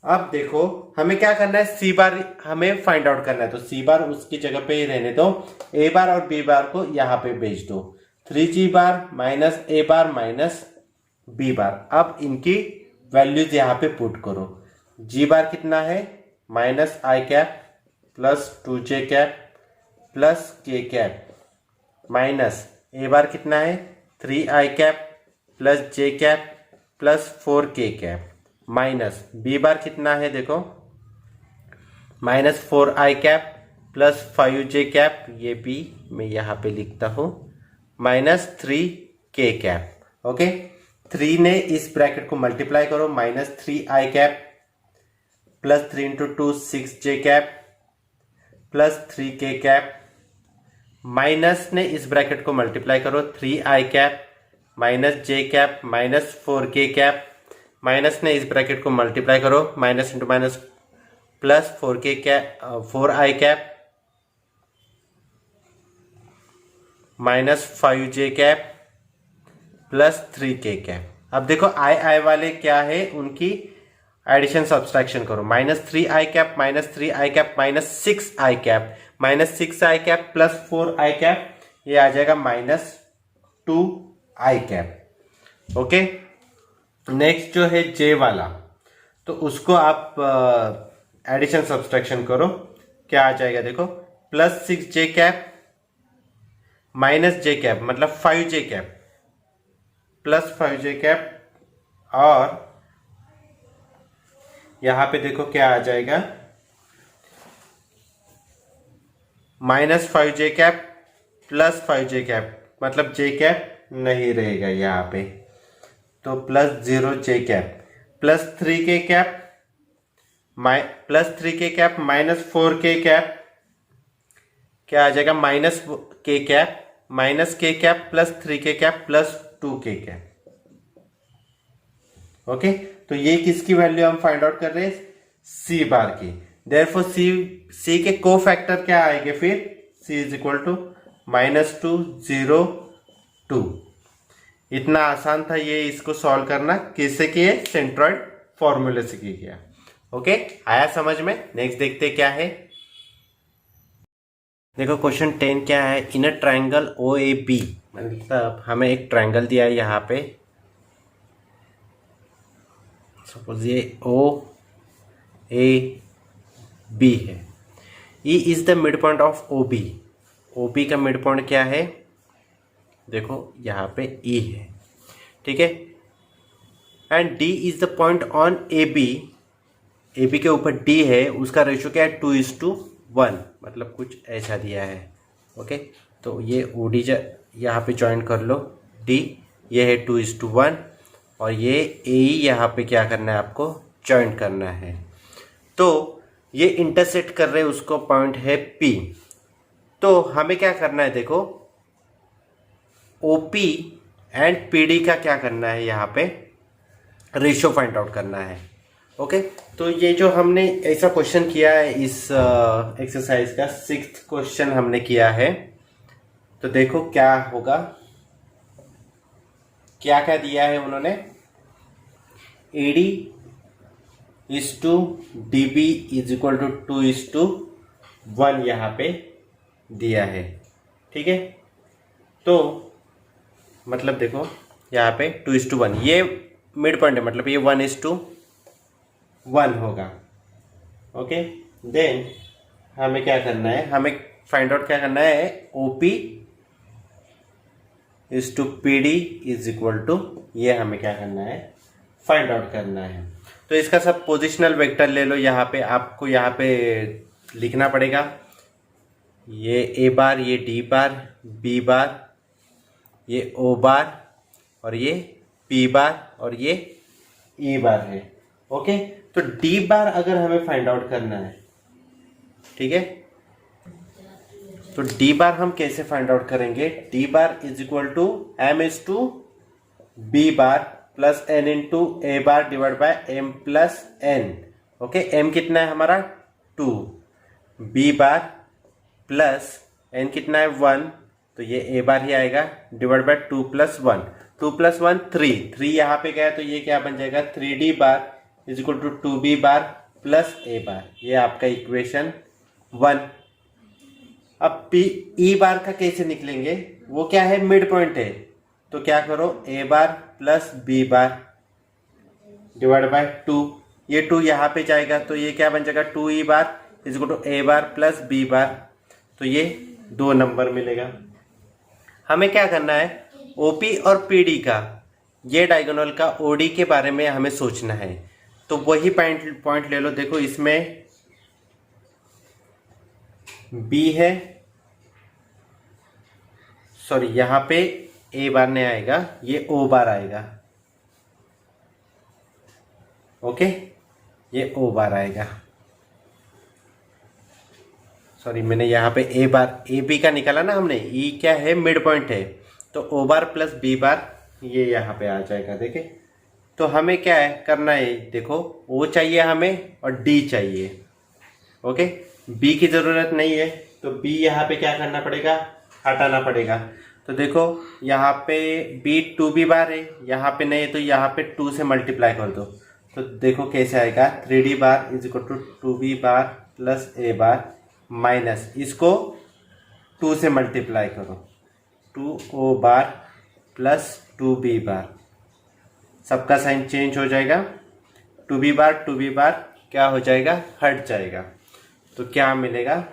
अब देखो हमें क्या करना है, सी बार हमें फाइंड आउट करना है। तो सी बार उसकी जगह पे ही रहने दो, ए बार और बी बार को यहाँ पे भेज दो। 3g bar minus A bar minus B बार। अब इनकी वैल्यूज यहाँ पे पुट करो। जी बार कितना है, -i cap plus 2j cap plus k cap, minus A bar कितना है 3i cap plus j cap plus 4k cap, minus B bar कितना है देखो -4i cap plus 5j cap, ये भी मैं यहाँ पे लिखता हूँ, -3k कैप। ओके, 3 ने इस ब्रैकेट को मल्टीप्लाई करो, -3i cap plus 3 into 2 6j cap plus 3k cap, minus ने इस ब्रैकेट को मल्टीप्लाई करो 3i cap minus j cap minus 4k cap, minus ने इस ब्रैकेट को मल्टीप्लाई करो minus into minus plus 4k cap 4i cap minus 5j cap plus 3k cap. अब देखो आई वाले क्या है, उनकी एडिशन सब्सट्रैक्शन करो। -3i cap -3i cap -6i cap, -6i cap plus 4i cap, ये आ जाएगा -2i कैप। ओके, नेक्स्ट जो है जे वाला, तो उसको आप एडिशन सब्सट्रैक्शन करो, क्या आ जाएगा देखो, +6j कैप -j कैप मतलब 5j cap plus 5j cap, और यहां पे देखो क्या आ जाएगा, -5j cap plus 5j cap मतलब j कैप नहीं रहेगा यहाँ पे, तो +0j cap plus 3k cap plus 3k cap -4k cap, क्या आ जाएगा -k cap -k cap plus 3k cap plus 2k cap. Okay, तो ये किसकी वैल्यू हम फाइंड आउट कर रहे हैं, सी बार की। देयरफॉर सी के को फैक्टर क्या आएंगे फिर, सी इज इक्वल टू -2 0 2। इतना आसान था ये, इसको सॉल्व करना किससे किए, सेंट्रॉइड फॉर्मूले से किया। ओके, आया समझ में। नेक्स्ट देखते क्या है। देखो क्वेश्चन 10 क्या है, इन a triangle O A B, मतलब हमें एक ट्राइंगल दिया है यहाँ पे, सपोज ये ओ ए बी है। E is the mid point of O B. O B का मिड पॉइंट क्या है, देखो यहाँ पे ई है, ठीक है। And D is the point on A B. A B के ऊपर डी है, उसका रेशियो क्या है, 2:1, मतलब कुछ ऐसा दिया है। ओके, तो ये ओ डी यहाँ पे ज्वाइन कर लो, डी ये है 2:1, और ये ए यहाँ पे क्या करना है आपको, ज्वाइन करना है। तो ये इंटरसेक्ट कर रहे, उसको पॉइंट है पी। तो हमें क्या करना है, देखो ओपी एंड पीडी का क्या करना है, यहाँ पे रेशियो फाइंड आउट करना है। ओके, तो ये जो हमने ऐसा क्वेश्चन किया है इस एक्सरसाइज का 6th क्वेश्चन हमने किया है। तो देखो क्या होगा, क्या क्या दिया है उन्होंने, AD is to D B is equal to 2:1 यहाँ पे दिया है, ठीक है। तो मतलब देखो यहाँ पे 2:1, ये मिड पॉइंट है, मतलब ये 1:1 होगा। ओके, देन हमें क्या करना है, हमें फाइंड आउट क्या करना है, OP is to P D is equal to, ये हमें क्या करना है, फाइंड आउट करना है। तो इसका सब पोजिशनल वेक्टर ले लो, यहाँ पे आपको यहाँ पे लिखना पड़ेगा, ये ए बार, ये डी बार, बी बार, ये ओ बार, और ये पी बार, और ये ई बार है। ओके, तो डी बार अगर हमें फाइंड आउट करना है, ठीक है, तो डी बार हम कैसे फाइंड आउट करेंगे, D bar is equal to M is to B bar plus N into A bar divide by M plus N. Okay, M कितना है हमारा 2, बी बार प्लस एन कितना है 1, तो ये ए बार ही आएगा, डिवाइड बाय 2 + 1, 2 + 1 3 यहाँ पे गया, तो ये क्या बन जाएगा, 3D bar is equal to 2B bar plus A bar. ये आपका इक्वेशन 1। अब पी ई बार का कैसे निकलेंगे, वो क्या है, मिड पॉइंट है, तो क्या करो, A bar plus B bar divide by 2, ये 2 यहाँ पे जाएगा, तो ये क्या बन जाएगा, 2E bar is equal to A bar plus B bar, तो ये 2 नंबर मिलेगा। हमें क्या करना है, ओपी और पीडी का, ये डायगोनल का ओडी के बारे में हमें सोचना है। तो वही पॉइंट ले लो, देखो इसमें बी है, सॉरी यहाँ पे ए बार नहीं आएगा, ये ओ बार आएगा। ओके, ये ओ बार आएगा, सॉरी मैंने यहाँ पे ए बार, ए बी का निकाला ना हमने, ई क्या है, मिड पॉइंट है, तो ओ बार प्लस बी बार ये यहाँ पे आ जाएगा। देखे, तो हमें क्या है करना है, देखो ओ चाहिए हमें और डी चाहिए। ओके, बी की जरूरत नहीं है, तो बी यहाँ पे क्या करना पड़ेगा, हटाना पड़ेगा। तो देखो यहाँ पे बी 2B बार है, यहाँ पे नहीं है, तो यहाँ पे 2 से मल्टीप्लाई कर दो, तो देखो कैसे आएगा, 3D bar is equal to 2B bar plus A bar minus, इसको 2 से मल्टीप्लाई करो, 2O बार प्लस 2B बार, सबका साइन चेंज हो जाएगा, 2B बार क्या हो जाएगा, हट जाएगा, तो क्या मिलेगा,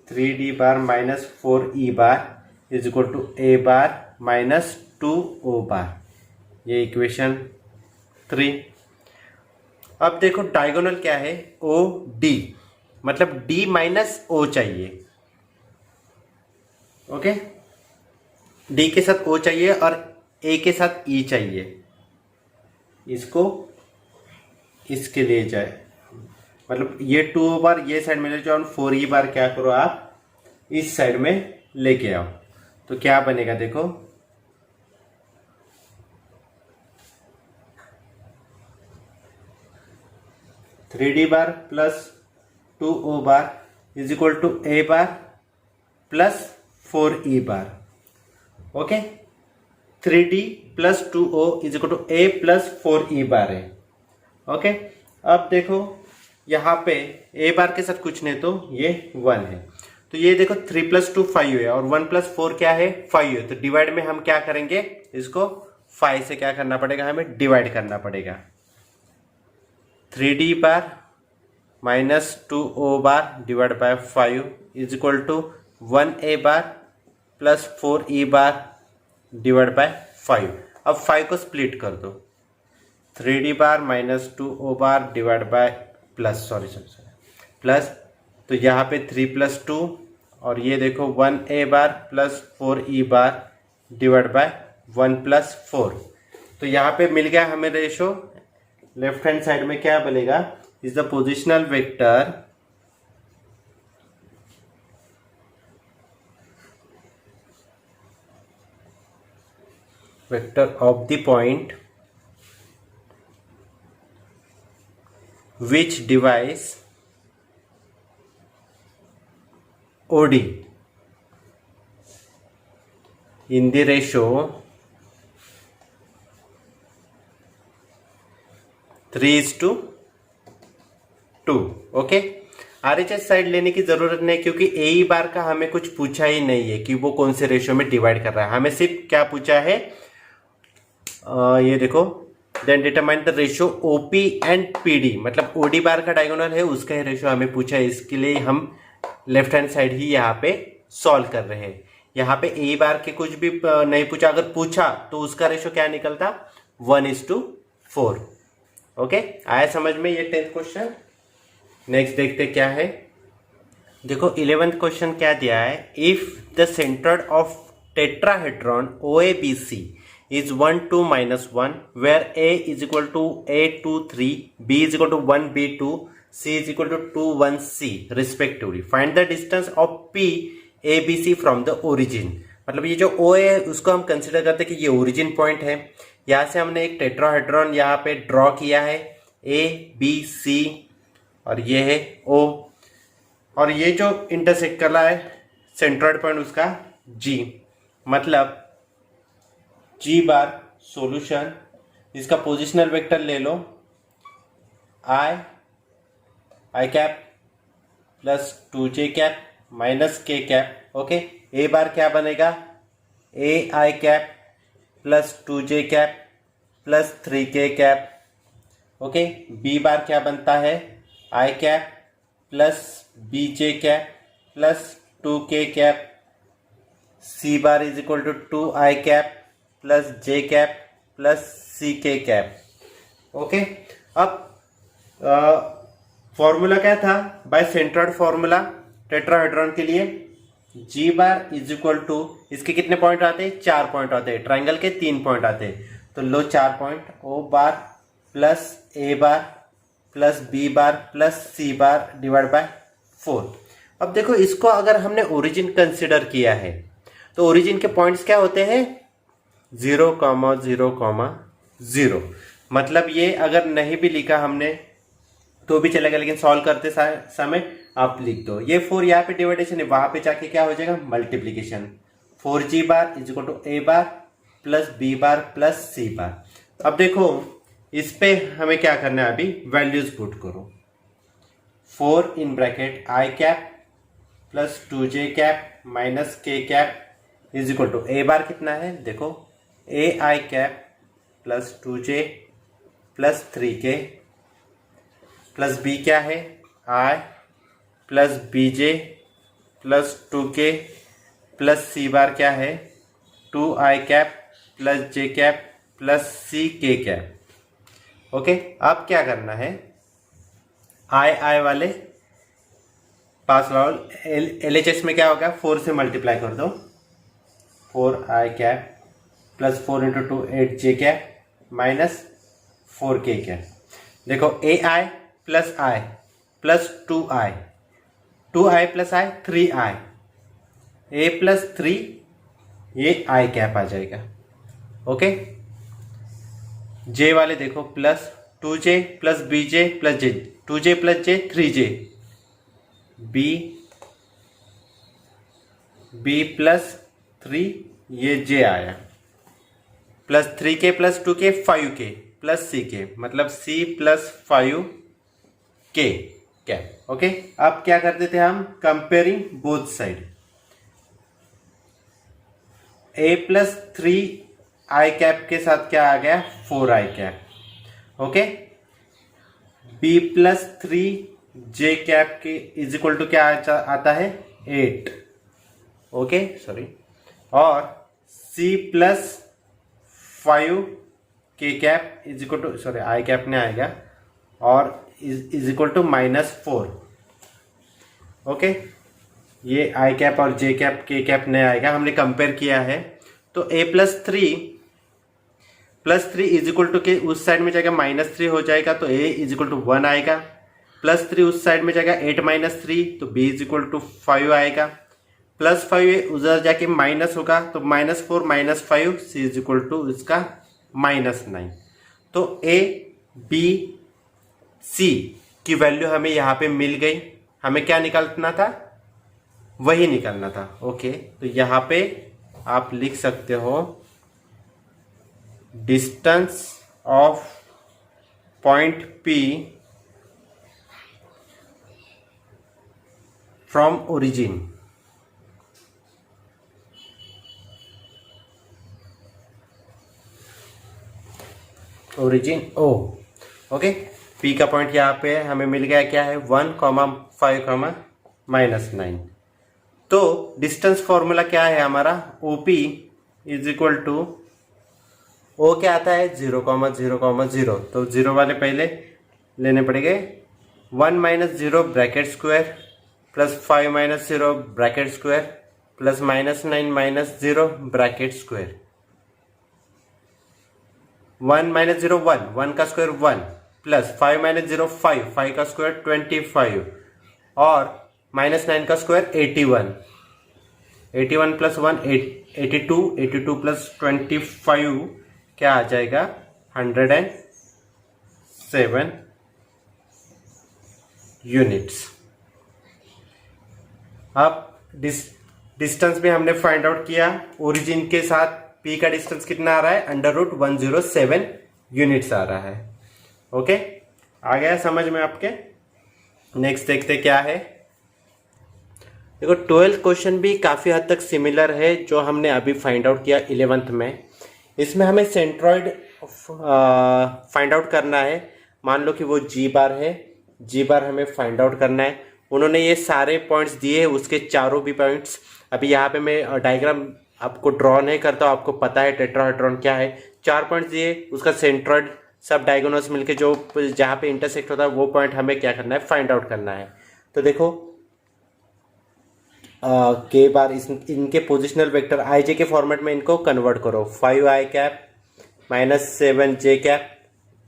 3D bar minus 4E bar is equal to A bar minus 2O bar. ये इक्वेशन 3। अब देखो डायगोनल क्या है, ओ डी, मतलब डी माइनस ओ चाहिए। ओके, डी के साथ ओ चाहिए और ए के साथ ई चाहिए, इसको इसके लिए जाए, मतलब ये 2O बार ये साइड में ले जाओ, 4E बार क्या करो आप इस साइड में लेके आओ, तो क्या बनेगा, देखो 3d bar plus 2o bar is equal to a bar plus 4e bar. Okay, 3d plus 2o is equal to a plus 4e bar है। ओके, अब देखो यहाँ पे a बार के साथ कुछ नहीं तो ये 1 है, तो ये देखो 3 प्लस 2 5 है और 1 प्लस 4 क्या है 5 है। तो डिवाइड में हम क्या करेंगे, इसको 5 से क्या करना पड़ेगा, हमें डिवाइड करना पड़ेगा। 3d bar minus 2o bar divide by 5 is equal to 1a bar plus 4e bar divide by 5। अब 5 को स्प्लिट कर दो, 3d bar minus 2o bar divide by plus plus, तो यहाँ पे 3 प्लस 2 और ये देखो 1a bar plus 4e bar divide bye 1 plus 4। तो यहाँ पे मिल गया हमें रेशो। लेफ्ट हैंड साइड में क्या बनेगा, is the positional vector of the point which divides OD in the ratio 3:2। Okay, RHS side लेने की जरूरत नहीं क्योंकि AE बार का हमें कुछ पूछा ही नहीं है कि वो कौन से रेशियो में डिवाइड कर रहा है। हमें सिर्फ क्या पूछा है, ये देखो, then determine the ratio OP and PD, मतलब OD बार का डायगोनल है उसका ही रेशियो हमें पूछा है। इसके लिए हम लेफ्ट हैंड साइड ही यहाँ पे सॉल्व कर रहे हैं। यहाँ पे A बार के कुछ भी नहीं पूछा, अगर पूछा तो उसका रेशियो क्या निकलता 1:4। ओके, आया समझ में ये 10th क्वेश्चन। नेक्स्ट देखते क्या है, देखो 11th क्वेश्चन क्या दिया है, if the centre of tetrahedron OABC is 1 2 minus 1 where A is equal to A 2 3, B is equal to 1 B 2, C is equal to 2 1 C respectively. Find the distance of P A B C from the origin। मतलब ये जो O है उसको हम consider करते हैं कि ये ओरिजिन पॉइंट है। यहाँ से हमने एक टेट्राहेड्रॉन यहाँ पे ड्रॉ किया है A B C और ये है O, और ये जो इंटरसेक्ट कर रहा है सेंट्रॉइड पॉइंट उसका G, मतलब G बार सॉल्यूशन, इसका पोजिशनल वेक्टर ले लो I cap plus 2j cap minus k cap. Okay, A bar क्या बनेगा, I cap plus 2j cap plus 3k cap. Okay, B bar क्या बनता है, I cap plus bj cap plus 2k cap. C bar is equal to 2I cap plus j cap plus ck cap. Okay, अब formula क्या था, bye centroid formula tetrahedron के लिए G bar is equal to, इसके कितने point आते हैं, 4 point आते हैं, ट्राइंगल के 3 पॉइंट आते हैं, तो लो 4 point O bar plus A bar plus B bar plus C bar divide by 4। अब देखो इसको अगर हमने ओरिजिन कंसिडर किया है तो ओरिजिन के पॉइंट्स क्या होते हैं 0, 0, 0। मतलब ये अगर नहीं भी लिखा हमने तो भी चलेगा, लेकिन सॉल्व करते समय आप लिख दो। ये 4 यहाँ पे डिवाइडेशन है, वहां पे जाके क्या हो जाएगा multiplication. 4G bar is equal to A bar plus B bar plus C bar. अब देखो इस पे हमें क्या करना है, अभी वैल्यूज पुट करो। 4 in bracket I cap plus 2j cap minus k cap is equal to A bar कितना है, देखो AI cap plus 2j plus 3k plus B क्या है I plus bj plus 2k plus C bar क्या है 2I cap plus j cap plus ck cap. Okay, अब क्या करना है, I वाले पास लाओ, LHS में क्या होगा 4 से मल्टीप्लाई कर दो, 4I cap plus 4 into 2 8j cap minus 4k cap. देखो AI plus I plus 2I, 2I plus I 3I, A plus 3 ये I कैप आ जाएगा। ओके, J वाले देखो plus 2j plus bj plus j, 2j plus j 3j, b plus 3, ये j आया, plus 3k plus 2k 5k plus ck, मतलब c plus 5k cap. Okay, अब क्या करते थे हम, comparing both side. a plus 3i cap के साथ क्या आ गया, 4i cap. Okay, b plus 3j cap के इज इक्वल टू क्या आता है, 8। ओके सॉरी, और c plus 5k cap is equal to, sorry i cap नहीं आएगा, और इज इक्वल टू -4। ओके, ये i कैप और j कैप k कैप नहीं आएगा, हमने कंपेयर किया है। तो a plus 3 is equal to के उस साइड में जाएगा -3 हो जाएगा, तो a इज इक्वल टू 1 आएगा, प्लस 3 उस साइड में जाएगा 8 - 3, तो b इज इक्वल टू 5 आएगा, प्लस 5 उधर जाके माइनस होगा, तो -4 - 5 c इज इक्वल टू इसका -9। तो a b c की वैल्यू हमें यहाँ पे मिल गई, हमें क्या निकालना था, वही निकालना था। ओके, तो यहाँ पे आप लिख सकते हो distance of point P from origin. Origin O। Okay, P का पॉइंट यहाँ पे हमें मिल गया, क्या है 1, 5, -9। तो डिस्टेंस फॉर्मूला क्या है हमारा, OP is equal to, O क्या आता है 0, 0, 0, तो 0 वाले पहले लेने पड़ेंगे, 1 - 0 bracket square plus 5 - 0 bracket square plus -9 - 0 bracket square, 1 - 0 1 का स्क्वायर 1 प्लस 5 - 0 5 का स्क्वायर 25, और -9 का स्क्वायर 81 प्लस 1 82 प्लस 25 क्या आ जाएगा, 107 यूनिट्स। अब डिस्टेंस में हमने फाइंड आउट किया, ओरिजिन के साथ P का डिस्टेंस कितना आ रहा है, √107 यूनिट्स आ रहा है। ओके, आ गया समझ में आपके। नेक्स्ट देखते क्या है, देखो 12th क्वेश्चन भी काफ़ी हद तक सिमिलर है जो हमने अभी फाइंड आउट किया 11th में। इसमें हमें सेंट्रॉइड फाइंड आउट करना है। मान लो कि वो जी बार है, जी बार हमें फाइंड आउट करना है। उन्होंने ये सारे पॉइंट्स दिए हैं, उसके चारों भी पॉइंट्स। अभी यहाँ पे मैं डायग्राम आपको ड्रॉ नहीं करता, आपको पता है टेट्राहेड्रॉन क्या है। 4 पॉइंट्स दिए, उसका सेंट्रॉइड सब डायगोनल्स मिलके जो जहाँ पे इंटरसेक्ट होता है वो पॉइंट हमें क्या करना है, फाइंड आउट करना है। तो देखो के बार इनके पोजिशनल वेक्टर आई जे के फॉर्मेट में इनको कन्वर्ट करो, 5i cap -7j cap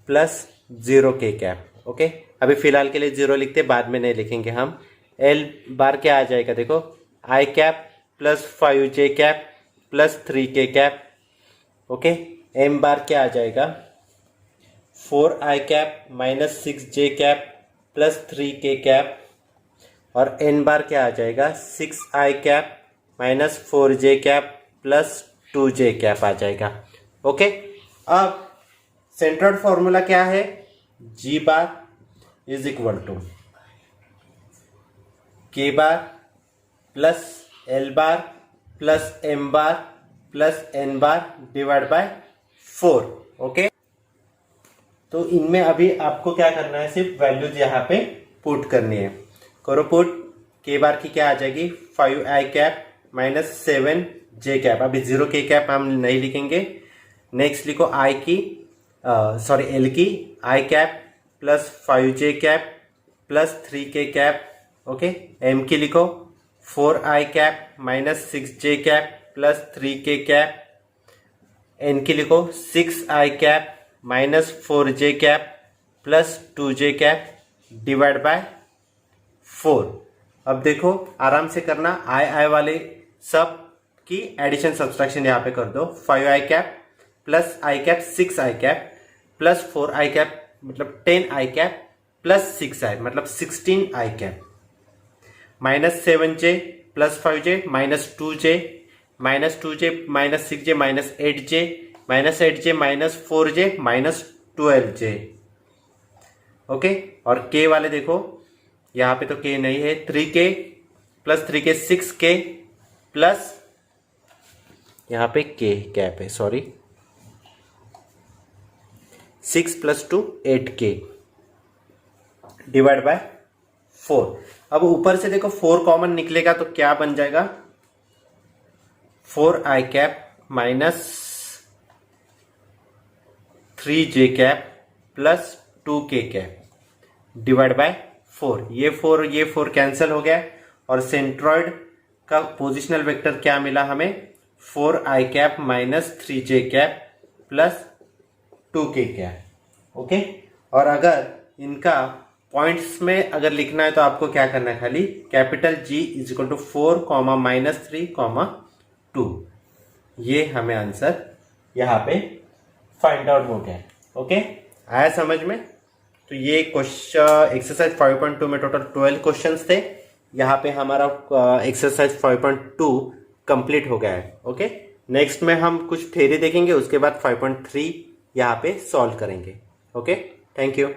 plus 0k cap. Okay, अभी फिलहाल के लिए 0 लिखते, बाद में नहीं लिखेंगे हम। एल बार क्या आ जाएगा, देखो i cap plus 5j cap plus 3k cap. Okay, M bar क्या आ जाएगा, 4i cap -6j cap plus 3k cap, और एन बार क्या आ जाएगा, 6i cap -4j cap plus 2j cap आ जाएगा। ओके, अब सेंट्रॉइड फॉर्मूला क्या है, G bar is equal to K bar plus L bar plus M bar plus N bar divide by 4। Okay, तो इनमें अभी आपको क्या करना है, सिर्फ वैल्यूज यहाँ पे पुट करनी है। करो पुट, के बार की क्या आ जाएगी, 5i कैप -7j कैप। अभी 0k कैप हम नहीं लिखेंगे। नेक्स्ट लिखो आई की एल की i cap plus 5j cap plus 3k cap. Okay, M की लिखो 4i cap -6j cap plus 3k cap. N की लिखो 6i cap -4j cap plus 2j cap divide by 4। अब देखो आराम से करना, आई वाले सब की एडिशन सब्सट्रैक्शन यहाँ पे कर दो। 5i cap plus i cap 6i cap plus 4i cap मतलब 10 आई कैप प्लस 6i मतलब 16 I cap, -7j plus 5j -2j -2j -6j -8j -8j -4j -12j। Okay, और k वाले देखो यहाँ पे तो k नहीं है, 3k plus 3k 6k plus यहाँ पे k कैप है, सॉरी 6 + 2 8k डिवाइड बाय 4। अब ऊपर से देखो 4 कॉमन निकलेगा तो क्या बन जाएगा, 4i cap minus 3j cap plus 2k cap divide by 4। ये 4 कैंसिल हो गया और सेंट्रॉइड का पोजिशनल वेक्टर क्या मिला हमें, 4i cap minus 3j cap plus 2k cap. Okay, और अगर इनका पॉइंट्स में अगर लिखना है तो आपको क्या करना है, खाली कैपिटल G = 4, -3, 2। ये हमें आंसर यहाँ पे फाइंड आउट हो गया। ओके, आया समझ में? तो ये क्वेश्चन एक्सरसाइज 5.2 में टोटल 12 क्वेश्चंस थे। यहाँ पे हमारा एक्सरसाइज 5.2 कंप्लीट हो गया है। ओके, नेक्स्ट में हम कुछ थ्योरी देखेंगे, उसके बाद 5.3 यहाँ पे सॉल्व करेंगे। Okay, thank you.